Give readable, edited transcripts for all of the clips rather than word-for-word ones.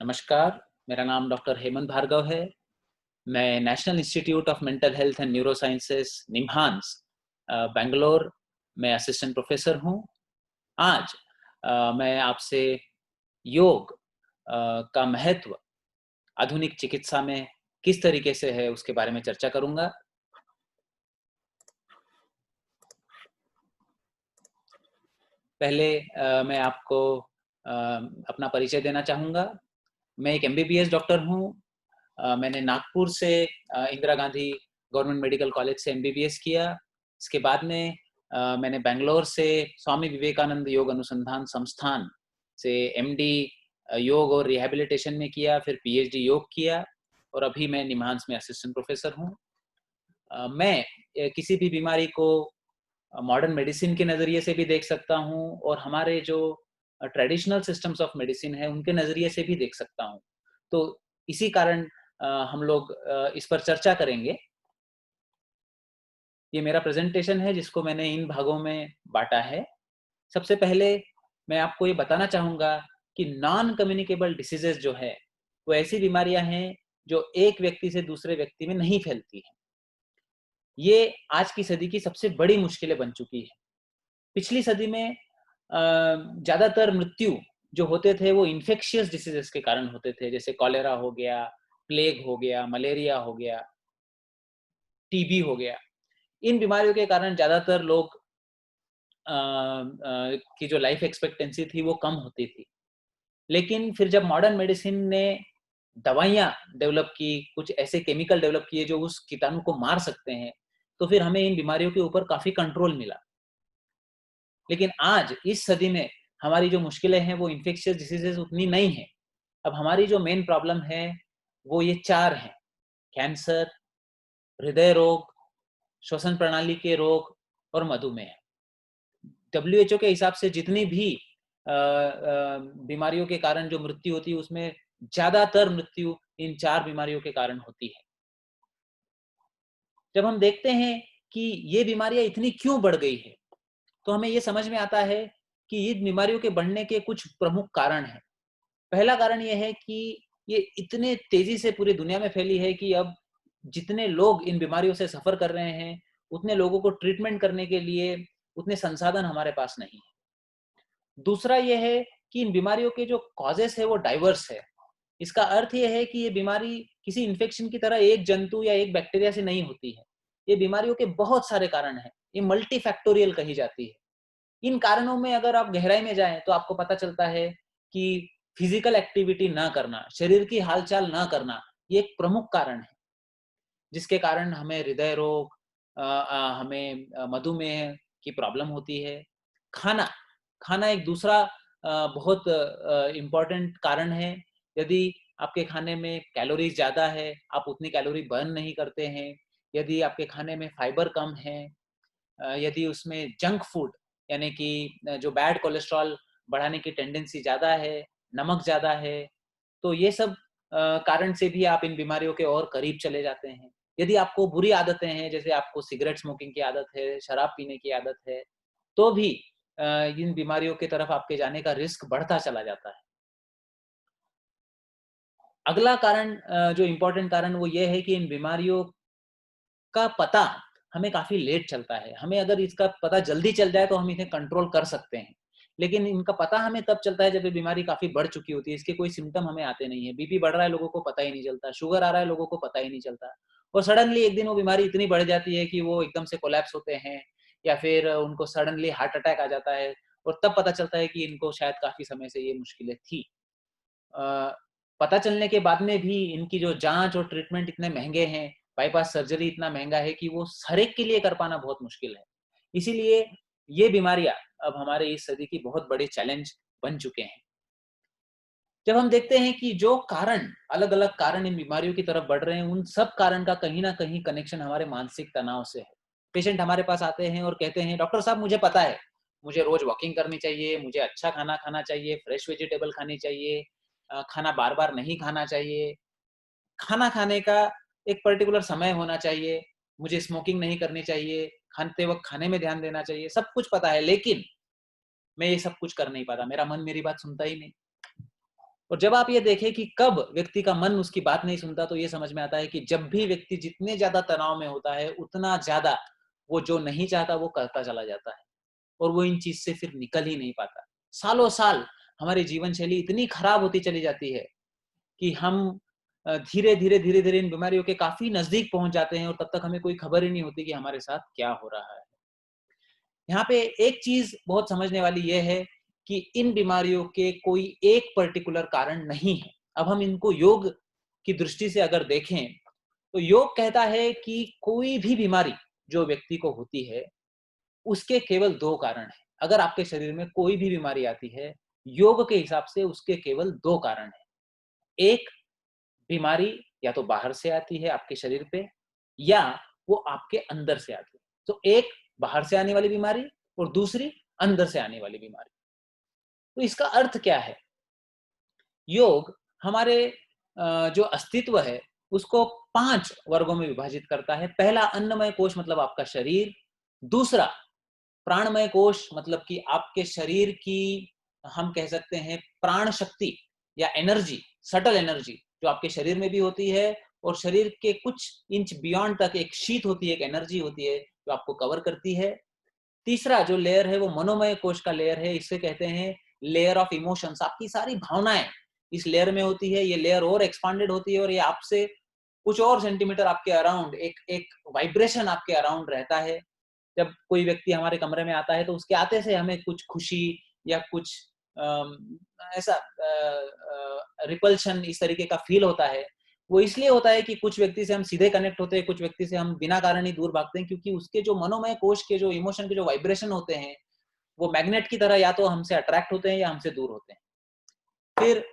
नमस्कार, मेरा नाम डॉक्टर हेमंत भार्गव है। मैं national institute of mental health and neuro sciences निम्हांस Bangalore में असिस्टेंट प्रोफेसर हूँ। आज मैं आपसे योग का महत्व आधुनिक चिकित्सा में किस तरीके से है उसके बारे में चर्चा करूँगा। पहले मैं आपको अपना परिचय देना चाहूँगा। मैं एक एमबीबीएस डॉक्टर हूँ। मैंने नागपुर से Indira Gandhi government medical college से एमबीबीएस किया। इसके बाद में मैंने बैंगलोर से स्वामी विवेकानंद योग अनुसंधान संस्थान से एमडी योग और रिहैबिलिटेशन में किया, फिर पीएचडी योग किया और अभी मैं निम्हांस में असिस्टेंट प्रोफेसर हूँ। मैं किसी भी बीमारी को मॉडर्न मेडिसिन के नज़रिए से भी देख सकता हूँ और हमारे जो ट्रेडिशनल सिस्टम्स ऑफ मेडिसिन है उनके नज़रिए से भी देख सकता हूँ। तो इसी कारण हम लोग इस पर चर्चा करेंगे। ये मेरा प्रेजेंटेशन है जिसको मैंने इन भागों में बांटा है। सबसे पहले मैं आपको ये बताना चाहूँगा कि नॉन कम्युनिकेबल डिसीजेज़ जो है, वो ऐसी बीमारियाँ हैं जो एक व्यक्ति से दूसरे व्यक्ति में नहीं फैलती हैं। ये आज की सदी की सबसे बड़ी मुश्किलें बन चुकी है। पिछली सदी में ज़्यादातर मृत्यु जो होते थे वो इन्फेक्शियस डिसीजेज़ के कारण होते थे, जैसे कॉलेरा हो गया, प्लेग हो गया, मलेरिया हो गया, टीबी हो गया। इन बीमारियों के कारण ज़्यादातर लोग की जो लाइफ एक्सपेक्टेंसी थी वो कम होती थी। लेकिन फिर जब मॉडर्न मेडिसिन ने दवाइयाँ डेवलप की, कुछ ऐसे केमिकल डेवलप किए जो उस कीटाणु को मार सकते हैं, तो फिर हमें इन बीमारियों के ऊपर काफ़ी कंट्रोल मिला। लेकिन आज इस सदी में हमारी जो मुश्किलें हैं वो इन्फेक्शियस डिसीजेज़ उतनी नहीं हैं। अब हमारी जो मेन प्रॉब्लम है वो ये 4 हैं: कैंसर, हृदय रोग, श्वसन प्रणाली के रोग और मधुमेह। डब्ल्यूएचओ के हिसाब से जितनी भी बीमारियों के कारण जो मृत्यु होती है उसमें ज़्यादातर मृत्यु इन 4 बीमारियों के कारण होती है। जब हम देखते हैं कि ये बीमारियाँ इतनी क्यों बढ़ गई है, तो हमें ये समझ में आता है कि इन बीमारियों के बढ़ने के कुछ प्रमुख कारण हैं। पहला कारण ये है कि ये इतने तेज़ी से पूरी दुनिया में फैली है कि अब जितने लोग इन बीमारियों से सफ़र कर रहे हैं, उतने लोगों को ट्रीटमेंट करने के लिए उतने संसाधन हमारे पास नहीं है। दूसरा ये है कि इन बीमारियों के जो कॉजेस है वो डाइवर्स है। इसका अर्थ ये है कि ये बीमारी किसी इन्फेक्शन की तरह एक जंतु या एक बैक्टीरिया से नहीं होती है। ये बीमारियों के बहुत सारे कारण हैं। ये मल्टीफैक्टोरियल कही जाती है। इन कारणों में अगर आप गहराई में जाएँ तो आपको पता चलता है कि फिजिकल एक्टिविटी ना करना, शरीर की हालचाल ना करना, ये एक प्रमुख कारण है, जिसके कारण हमें हृदय रोग, हमें मधुमेह की प्रॉब्लम होती है। खाना, खाना एक दूसरा बहुत इम्पोर्टेंट कारण है। यदि आपके खाने में कैलोरीज़ ज़्यादा है, आप उतनी कैलोरी बर्न नहीं करते हैं। यदि आपके खाने में फाइबर कम है, यदि उसमें जंक फूड यानी कि जो बैड कोलेस्ट्रॉल बढ़ाने की टेंडेंसी ज़्यादा है, नमक ज़्यादा है, तो ये सब कारण से भी आप इन बीमारियों के और करीब चले जाते हैं। यदि आपको बुरी आदतें हैं, जैसे आपको सिगरेट स्मोकिंग की आदत है, शराब पीने की आदत है, तो भी इन बीमारियों की तरफ आपके जाने का रिस्क बढ़ता चला जाता है। अगला कारण जो इम्पोर्टेंट कारण वो ये है कि इन बीमारियों का पता हमें काफ़ी लेट चलता है। हमें अगर इसका पता जल्दी चल जाए तो हम इन्हें कंट्रोल कर सकते हैं। लेकिन इनका पता हमें तब चलता है जब ये बीमारी काफ़ी बढ़ चुकी होती है। इसके कोई सिम्पटम हमें आते नहीं है। बीपी बढ़ रहा है लोगों को पता ही नहीं चलता, शुगर आ रहा है लोगों को पता ही नहीं चलता। और सडनली एक दिन वो बीमारी इतनी बढ़ जाती है कि वो एकदम से कोलैप्स होते हैं या फिर उनको सडनली हार्ट अटैक आ जाता है और तब पता चलता है कि इनको शायद काफ़ी समय से ये मुश्किलें थी। अ, पता चलने के बाद में भी इनकी जो जाँच और ट्रीटमेंट इतने महँगे हैं, बाईपास सर्जरी इतना महँगा है कि वो हर एक के लिए कर पाना बहुत मुश्किल है। इसीलिए ये बीमारियाँ अब हमारे इस सदी की बहुत बड़े चैलेंज बन चुके हैं। जब हम देखते हैं कि जो कारण अलग-अलग कारण इन बीमारियों की तरफ बढ़ रहे हैं, उन सब कारण का कहीं न कहीं कनेक्शन हमारे मानसिक तनाव से है। पेशेंट हमारे पास आते हैं और कहते हैं, "डॉक्टर साहब मुझे पता है, मुझे रोज़ वॉकिंग करनी चाहिए, मुझे अच्छा खाना खाना चाहिए, फ्रेश वेजिटेबल खानी चाहिए, खाना बार-बार नहीं खाना चाहिए, खाना खाने का एक पर्टिकुलर समय होना चाहिए, मुझे स्मोकिंग नहीं करनी चाहिए, खाते वक़्त खाने में ध्यान देना चाहिए, सब कुछ पता है लेकिन मैं ये सब कुछ कर नहीं पाता, मेरा मन मेरी बात सुनता ही नहीं।" और जब आप ये देखें कि कब व्यक्ति का मन उसकी बात नहीं सुनता, तो ये समझ में आता है कि जब भी व्यक्ति जितने ज्यादा तनाव में होता है, उतना ज्यादा वो जो नहीं चाहता वो करता चला जाता है, और वो इन चीज से फिर निकल ही नहीं पाता। सालों साल हमारी जीवन शैली इतनी खराब होती चली जाती है कि हम धीरे धीरे इन बीमारियों के काफी नजदीक पहुंच जाते हैं, और तब तक हमें कोई खबर ही नहीं होती कि हमारे साथ क्या हो रहा है। यहाँ पे एक चीज बहुत समझने वाली यह है कि इन बीमारियों के कोई एक पर्टिकुलर कारण नहीं है। अब हम इनको योग की दृष्टि से अगर देखें, तो योग कहता है कि कोई भी बीमारी जो व्यक्ति को होती है, उसके केवल दो कारण हैं। अगर आपके शरीर में कोई भी बीमारी आती है, योग के हिसाब से उसके केवल दो कारण हैं। एक, बीमारी या तो बाहर से आती है आपके शरीर पे, या वो आपके अंदर से आती है। तो एक, बाहर से आने वाली बीमारी, और दूसरी, अंदर से आने वाली बीमारी। तो इसका अर्थ क्या है? योग हमारे जो अस्तित्व है उसको 5 वर्गों में विभाजित करता है। पहला, अन्नमय कोश मतलब आपका शरीर। दूसरा, प्राणमय कोश मतलब कि आपके शरीर की, हम कह सकते हैं, प्राण शक्ति या एनर्जी, सटल एनर्जी जो आपके शरीर में भी होती है, और शरीर के कुछ इंच बियॉन्ड तक एक शीत होती है, एक एनर्जी होती है जो आपको कवर करती है। तीसरा जो लेयर है वो मनोमय कोश का लेयर है। इसे कहते हैं लेयर ऑफ इमोशंस। आपकी सारी भावनाएं इस लेयर में होती है। ये लेयर और एक्सपांडेड होती है, और ये आपसे कुछ और सेंटीमीटर आपके अराउंड, एक एक वाइब्रेशन आपके अराउंड रहता है। जब कोई व्यक्ति हमारे कमरे में आता है, तो उसके आते से हमें कुछ खुशी या कुछ ऐसा रिपल्शन इस तरीके का फील होता है। वो इसलिए होता है कि कुछ व्यक्ति से हम सीधे कनेक्ट होते हैं, कुछ व्यक्ति से हम बिना कारण ही दूर भागते हैं, क्योंकि उसके जो मनोमय कोश के जो इमोशन के जो वाइब्रेशन होते हैं, वो मैग्नेट की तरह या तो हमसे अट्रैक्ट होते हैं या हमसे दूर होते हैं। फिर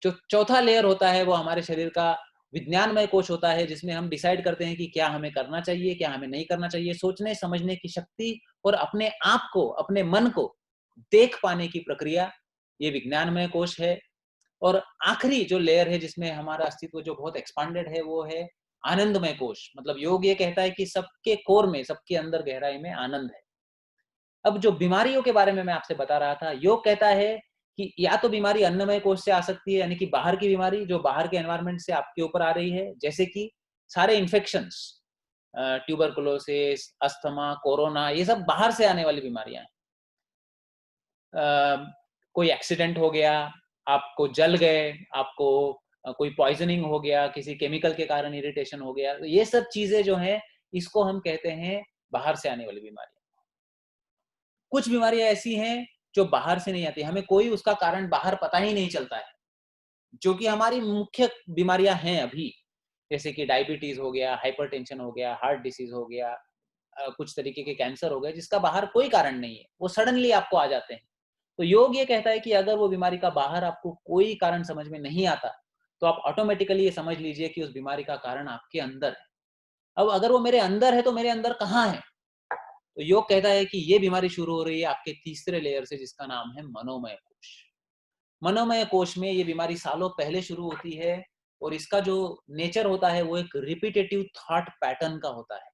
जो चौथा लेयर होता है वो हमारे शरीर का विज्ञानमय कोश होता है, जिसमें हम डिसाइड करते हैं कि क्या हमें करना चाहिए, क्या हमें नहीं करना चाहिए। सोचने समझने की शक्ति और अपने आप को, अपने मन को देख पाने की प्रक्रिया, ये विज्ञानमय कोश है। और आखिरी जो लेयर है जिसमें हमारा अस्तित्व जो बहुत एक्सपांडेड है, वो है आनंदमय कोश। मतलब योग ये कहता है कि सबके कोर में, सबके अंदर गहराई में आनंद है। अब जो बीमारियों के बारे में मैं आपसे बता रहा था, योग कहता है कि या तो बीमारी अन्नमय कोश से आ सकती है, यानी कि बाहर की बीमारी जो बाहर के एनवायरनमेंट से आपके ऊपर आ रही है, जैसे कि सारे इन्फेक्शंस, ट्यूबरकुलोसिस, अस्थमा, कोरोना, ये सब बाहर से आने वाली बीमारियां हैं। कोई एक्सीडेंट हो गया, आपको जल गए, आपको कोई पॉइजनिंग हो गया, किसी केमिकल के कारण इरिटेशन हो गया, तो ये सब चीजें जो हैं, इसको हम कहते हैं बाहर से आने वाली बीमारी। कुछ बीमारियां ऐसी हैं जो बाहर से नहीं आती, हमें कोई उसका कारण बाहर पता ही नहीं चलता है, जो कि हमारी मुख्य बीमारियां हैं अभी, जैसे कि डायबिटीज हो गया, हाइपरटेंशन हो गया, हार्ट डिसीज हो गया, कुछ तरीके के कैंसर हो गए, जिसका बाहर कोई कारण नहीं है, वो सडनली आपको आ जाते हैं। तो योग ये कहता है कि अगर वो बीमारी का बाहर आपको कोई कारण समझ में नहीं आता, तो आप ऑटोमेटिकली ये समझ लीजिए कि उस बीमारी का कारण आपके अंदर है। अब अगर वो मेरे अंदर है, तो मेरे अंदर कहाँ है? तो योग कहता है कि ये बीमारी शुरू हो रही है आपके तीसरे लेयर से, जिसका नाम है मनोमय कोश। मनोमय कोश में ये बीमारी सालों पहले शुरू होती है, और इसका जो नेचर होता है वो एक रिपीटेटिव थॉट पैटर्न का होता है।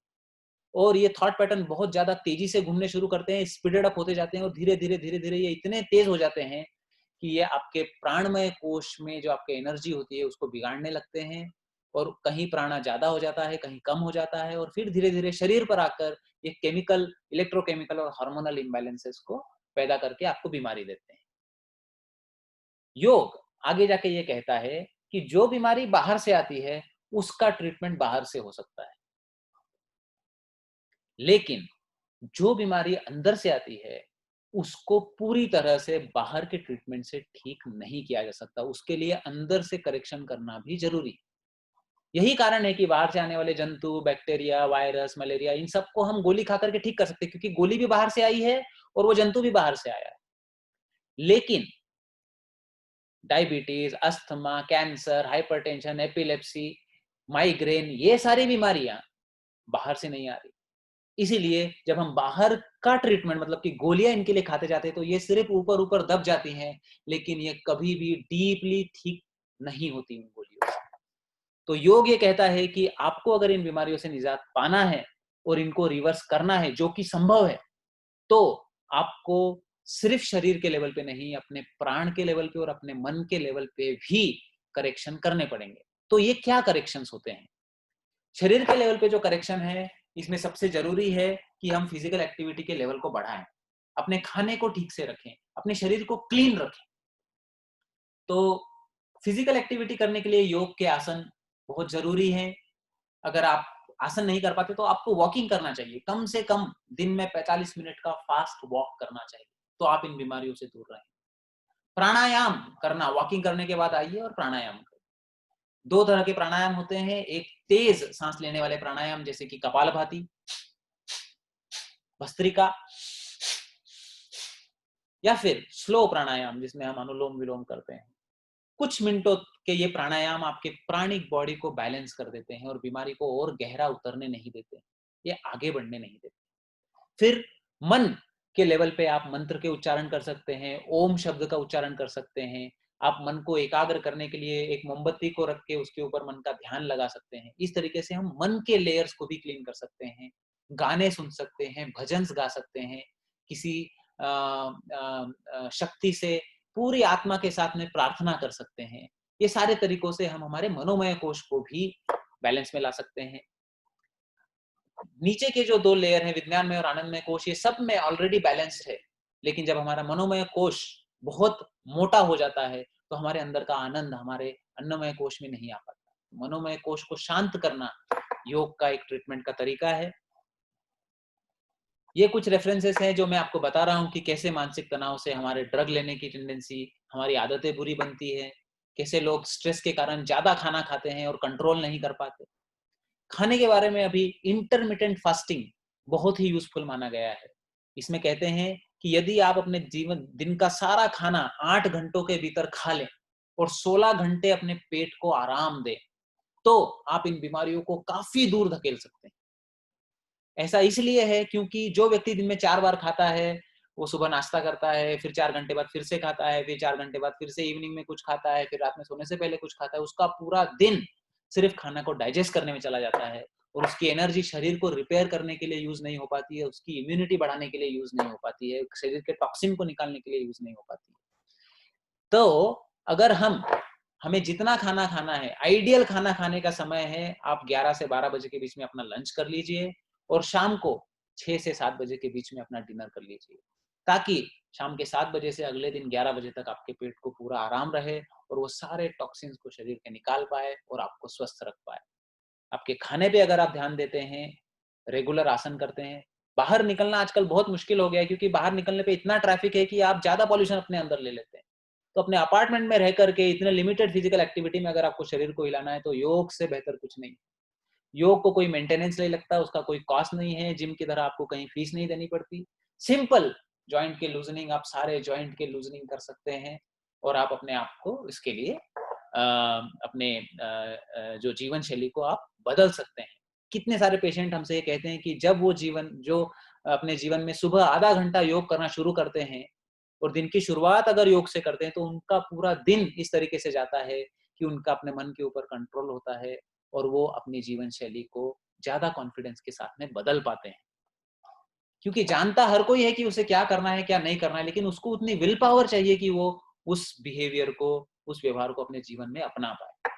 और ये थॉट पैटर्न बहुत ज्यादा तेजी से घूमने शुरू करते हैं, स्पीडेड अप होते जाते हैं, और धीरे धीरे ये इतने तेज हो जाते हैं कि ये आपके प्राणमय कोश में जो आपके एनर्जी होती है उसको बिगाड़ने लगते हैं। और कहीं प्राणा ज्यादा हो जाता है, कहीं कम हो जाता है, और फिर धीरे धीरे शरीर पर आकर ये केमिकल, इलेक्ट्रोकेमिकल और हार्मोनल इम्बैलेंसेस को पैदा करके आपको बीमारी देते हैं। योग आगे जाके ये कहता है कि जो बीमारी बाहर से आती है, उसका ट्रीटमेंट बाहर से हो सकता है, लेकिन जो बीमारी अंदर से आती है, उसको पूरी तरह से बाहर के ट्रीटमेंट से ठीक नहीं किया जा सकता। उसके लिए अंदर से करेक्शन करना भी जरूरी है। यही कारण है कि बाहर से आने वाले जंतु, बैक्टीरिया, वायरस, मलेरिया, इन सबको हम गोली खा करके ठीक कर सकते हैं, क्योंकि गोली भी बाहर से आई है और वो जंतु भी बाहर से आया है। लेकिन diabetes, asthma, cancer, hypertension, epilepsy, migraine, ये सारी बीमारियां बाहर से नहीं आ रही। इसीलिए जब हम बाहर का ट्रीटमेंट, मतलब कि गोलियां इनके लिए खाते जाते हैं, तो ये सिर्फ ऊपर ऊपर दब जाती हैं, लेकिन ये कभी भी डीपली ठीक नहीं होती इन गोलियों से। तो योग ये कहता है कि आपको अगर इन बीमारियों से निजात पाना है और इनको रिवर्स करना है, जो कि संभव है, तो आपको सिर्फ शरीर के लेवल पे नहीं, अपने प्राण के लेवल पे और अपने मन के लेवल पे भी करेक्शन करने पड़ेंगे। तो ये क्या करेक्शंस होते हैं? शरीर के लेवल पे जो करेक्शन है, इसमें सबसे जरूरी है कि हम फिजिकल एक्टिविटी के लेवल को बढ़ाएं, अपने खाने को ठीक से रखें, अपने शरीर को क्लीन रखें। तो फिजिकल एक्टिविटी करने के लिए योग के आसन बहुत जरूरी हैं। अगर आप आसन नहीं कर पाते तो आपको वॉकिंग करना चाहिए, कम से कम दिन में 45 मिनट का फास्ट वॉक करना चाहिए, तो आप इन बीमारियों से दूर रहें। प्राणायाम करना, वॉकिंग करने के बाद आइए और प्राणायाम करें। 2 तरह के प्राणायाम होते हैं, एक तेज सांस लेने वाले प्राणायाम जैसे कि कपालभाति, भस्त्रिका, या फिर स्लो प्राणायाम जिसमें हम अनुलोम विलोम करते हैं। कुछ मिनटों के ये प्राणायाम आपके प्राणिक बॉडी को बैलेंस कर देते हैं और बीमारी को और गहरा उतरने नहीं देते, ये आगे बढ़ने नहीं देते। फिर मन के लेवल पे आप मंत्र के उच्चारण कर सकते हैं, ओम शब्द का उच्चारण कर सकते हैं। आप मन को एकाग्र करने के लिए एक मोमबत्ती को रख के उसके ऊपर मन का ध्यान लगा सकते हैं। इस तरीके से हम मन के लेयर्स को भी क्लीन कर सकते हैं। गाने सुन सकते हैं, भजन गा सकते हैं, किसी शक्ति से पूरी आत्मा के साथ में प्रार्थना कर सकते हैं। ये सारे तरीकों से हम हमारे मनोमय कोश को भी बैलेंस में ला सकते हैं। नीचे के जो 2 लेयर हैं, विज्ञानमय और आनंदमय कोश, ये सब में ऑलरेडी बैलेंस्ड है। लेकिन जब हमारा मनोमय कोश बहुत मोटा हो जाता है, तो हमारे अंदर का आनंद हमारे अन्नमय कोश में नहीं आ पाता। मनोमय कोश को शांत करना योग का एक ट्रीटमेंट का तरीका है। ये कुछ रेफरेंसेस हैं जो मैं आपको बता रहा हूँ कि कैसे मानसिक तनाव से हमारे ड्रग लेने की टेंडेंसी, हमारी आदतें बुरी बनती है, कैसे लोग स्ट्रेस के कारण ज्यादा खाना खाते हैं और कंट्रोल नहीं कर पाते। खाने के बारे में अभी इंटरमिटेंट फास्टिंग बहुत ही यूजफुल माना गया है। इसमें कहते हैं कि यदि आप अपने जीवन दिन का सारा खाना 8 घंटों के भीतर खा लें और 16 घंटे अपने पेट को आराम दें, तो आप इन बीमारियों को काफी दूर धकेल सकते हैं। ऐसा इसलिए है क्योंकि जो व्यक्ति दिन में 4 बार खाता है, वो सुबह नाश्ता करता है, फिर 4 घंटे बाद फिर से खाता है, फिर 4 घंटे बाद फिर से इवनिंग में कुछ खाता है, फिर रात में सोने से पहले कुछ खाता है, उसका पूरा दिन सिर्फ खाना को डाइजेस्ट करने में चला जाता है और उसकी एनर्जी शरीर को रिपेयर करने के लिए यूज नहीं हो पाती है, उसकी इम्यूनिटी बढ़ाने के लिए यूज नहीं हो पाती है, शरीर के टॉक्सिन को निकालने के लिए यूज नहीं हो पाती है। तो अगर हमें जितना खाना खाना है, आइडियल खाना खाने का समय है, आप 11 से 12 बजे के बीच में अपना लंच कर लीजिए और शाम को 6 से 7 बजे के बीच में अपना डिनर कर लीजिए, ताकि शाम के 7 बजे से अगले दिन 11 बजे तक आपके पेट को पूरा आराम रहे और वो सारे टॉक्सिन्स को शरीर के निकाल पाए और आपको स्वस्थ रख पाए। आपके खाने पे अगर आप ध्यान देते हैं, रेगुलर आसन करते हैं, बाहर निकलना आजकल बहुत मुश्किल हो गया है क्योंकि बाहर निकलने पे इतना ट्रैफिक है कि आप ज्यादा पॉल्यूशन अपने अंदर ले लेते हैं। तो अपने अपार्टमेंट में रह करके इतने लिमिटेड फिजिकल एक्टिविटी में अगर आपको शरीर को हिलाना है तो योग से बेहतर कुछ नहीं। योग को कोई मेंटेनेंस नहीं लगता, उसका कोई कॉस्ट नहीं है, जिम की तरह आपको कहीं फीस नहीं देनी पड़ती। सिंपल जॉइंट के लूजनिंग, आप सारे जॉइंट के लूजनिंग कर सकते हैं और आप अपने आप को इसके लिए अपने जो जीवन शैली को आप बदल सकते हैं। कितने सारे पेशेंट हमसे ये कहते हैं कि जब वो अपने जीवन में सुबह आधा घंटा योग करना शुरू करते हैं और दिन की शुरुआत अगर योग से करते हैं तो उनका पूरा दिन इस तरीके से जाता है कि उनका अपने मन के ऊपर कंट्रोल होता है और वो अपनी जीवन शैली को ज्यादा कॉन्फिडेंस के साथ में बदल पाते हैं। क्योंकि जानता हर कोई है कि उसे क्या करना है क्या नहीं करना है, लेकिन उसको उतनी विल पावर चाहिए कि वो उस बिहेवियर को, उस व्यवहार को अपने जीवन में अपना पाए।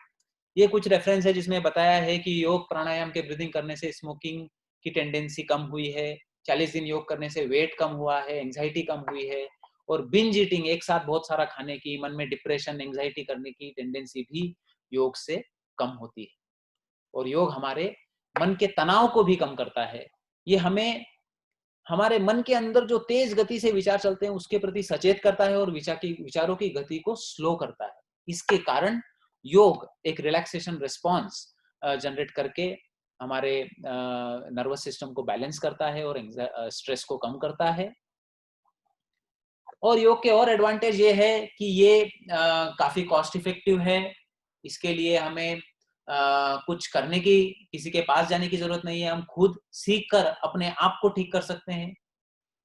ये कुछ रेफरेंस है जिसमें बताया है कि योग प्राणायाम के ब्रीदिंग करने से स्मोकिंग की टेंडेंसी कम हुई है, 40 दिन योग करने से वेट कम हुआ है, एंजाइटी कम हुई है और बिंज ईटिंग, एक साथ बहुत सारा खाने की, मन में डिप्रेशन एंजाइटी करने की टेंडेंसी भी योग से कम होती है। और योग हमारे मन के तनाव को भी कम करता है। ये हमें हमारे मन के अंदर जो तेज गति से विचार चलते हैं उसके प्रति सचेत करता है और विचारों की गति को स्लो करता है। इसके कारण योग एक रिलैक्सेशन रिस्पॉन्स जनरेट करके हमारे नर्वस सिस्टम को बैलेंस करता है और स्ट्रेस को कम करता है। और योग के और एडवांटेज ये है कि ये काफी कॉस्ट इफेक्टिव है। इसके लिए हमें कुछ करने की, किसी के पास जाने की जरूरत नहीं है, हम खुद सीख कर अपने आप को ठीक कर सकते हैं।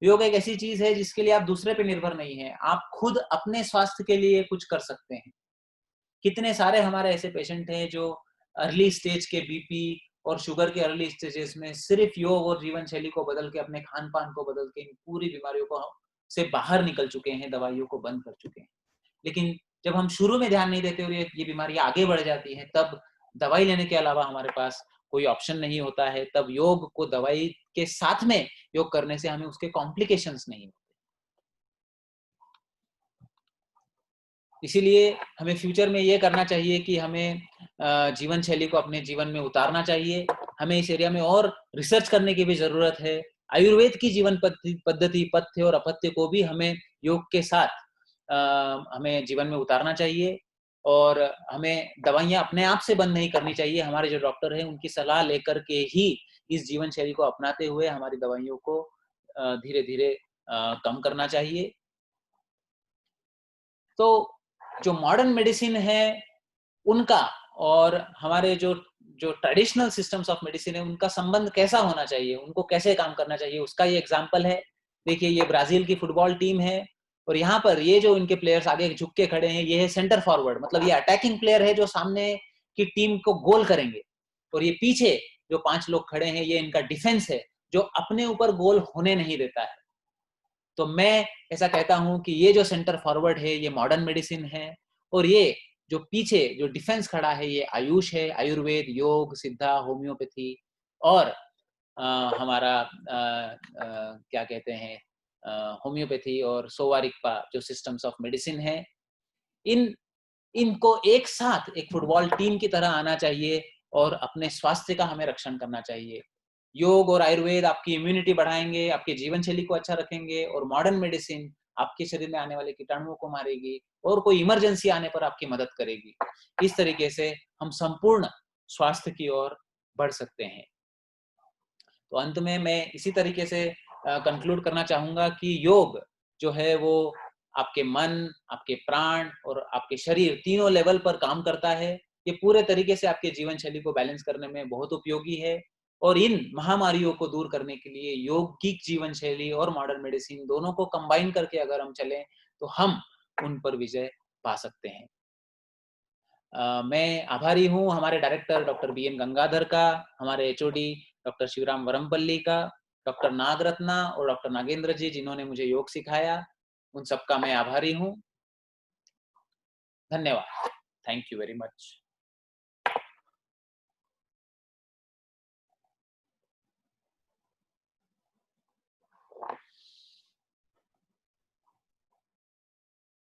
योग एक ऐसी चीज है जिसके लिए आप दूसरे पे निर्भर नहीं है, आप खुद अपने स्वास्थ्य के लिए कुछ कर सकते हैं। कितने सारे हमारे ऐसे पेशेंट हैं जो अर्ली स्टेज के बीपी और शुगर के अर्ली स्टेजेस में सिर्फ योग और जीवन शैली को बदल के, अपने खान पान को बदल के इन पूरी बीमारियों को से बाहर निकल चुके हैं, दवाइयों को बंद कर चुके हैं। लेकिन जब हम शुरू में ध्यान नहीं देते और ये बीमारियाँ आगे बढ़ जाती हैं, तब दवाई लेने के अलावा हमारे पास कोई ऑप्शन नहीं होता है। तब योग को दवाई के साथ में योग करने से हमें उसके कॉम्प्लिकेशंस नहीं होते। इसीलिए हमें फ्यूचर में ये करना चाहिए कि हमें जीवन शैली को अपने जीवन में उतारना चाहिए। हमें इस एरिया में और रिसर्च करने की भी ज़रूरत है। आयुर्वेद की जीवन पद्धति, पथ्य और अपथ्य को भी हमें योग के साथ हमें जीवन में उतारना चाहिए और हमें दवाइयाँ अपने आप से बंद नहीं करनी चाहिए। हमारे जो डॉक्टर हैं, उनकी सलाह लेकर के ही इस जीवन शैली को अपनाते हुए हमारी दवाइयों को धीरे-धीरे कम करना चाहिए। तो जो मॉडर्न मेडिसिन है उनका और हमारे जो जो ट्रेडिशनल सिस्टम्स ऑफ मेडिसिन है उनका संबंध कैसा होना चाहिए, उनको कैसे काम करना चाहिए, उसका ये एग्जांपल है। देखिए ये ब्राजील की फुटबॉल टीम है और यहाँ पर ये जो इनके प्लेयर्स आगे झुक के खड़े हैं, ये है सेंटर फॉरवर्ड, मतलब ये अटैकिंग प्लेयर है जो सामने की टीम को गोल करेंगे। और ये पीछे जो 5 लोग खड़े हैं, ये इनका डिफेंस है जो अपने ऊपर गोल होने नहीं देता है। तो मैं ऐसा कहता हूँ कि ये जो सेंटर फॉरवर्ड है, ये मॉडर्न मेडिसिन है और ये जो पीछे जो डिफेंस खड़ा है, ये आयुष है, आयुर्वेद, योग, सिद्धा, होम्योपैथी और हमारा क्या कहते हैं होम्योपैथी और सोवा रिगपा जो सिस्टम्स ऑफ मेडिसिन है, इन इनको एक साथ एक फुटबॉल टीम की तरह आना चाहिए और अपने स्वास्थ्य का हमें रक्षण करना चाहिए। योग और आयुर्वेद आपकी इम्यूनिटी बढ़ाएँगे, आपके जीवन शैली को अच्छा रखेंगे और मॉडर्न मेडिसिन आपके शरीर में आने वाले कीटाणुओं को मारेगी और कोई इमरजेंसी आने पर आपकी मदद करेगी। इस तरीके से हम संपूर्ण स्वास्थ्य की ओर बढ़ सकते हैं। तो अंत में मैं इसी तरीके से कंक्लूड करना चाहूँगा कि योग जो है वो आपके मन, आपके प्राण और आपके शरीर तीनों लेवल पर काम करता है। ये पूरे तरीके से आपके जीवन शैली को बैलेंस करने में बहुत उपयोगी है और इन महामारियों को दूर करने के लिए यौगिक जीवन शैली और मॉडर्न मेडिसिन दोनों को कंबाइन करके अगर हम चलें, तो हम उन पर विजय पा सकते हैं। मैं आभारी हूँ हमारे डायरेक्टर डॉक्टर बीएन गंगाधर का, हमारे एचओडी डॉक्टर शिवराम वरमपल्ली का, डॉक्टर नागरत्ना और डॉक्टर नागेंद्र जी जिन्होंने मुझे योग सिखाया, उन सबका मैं आभारी हूँ। धन्यवाद। Thank you very much.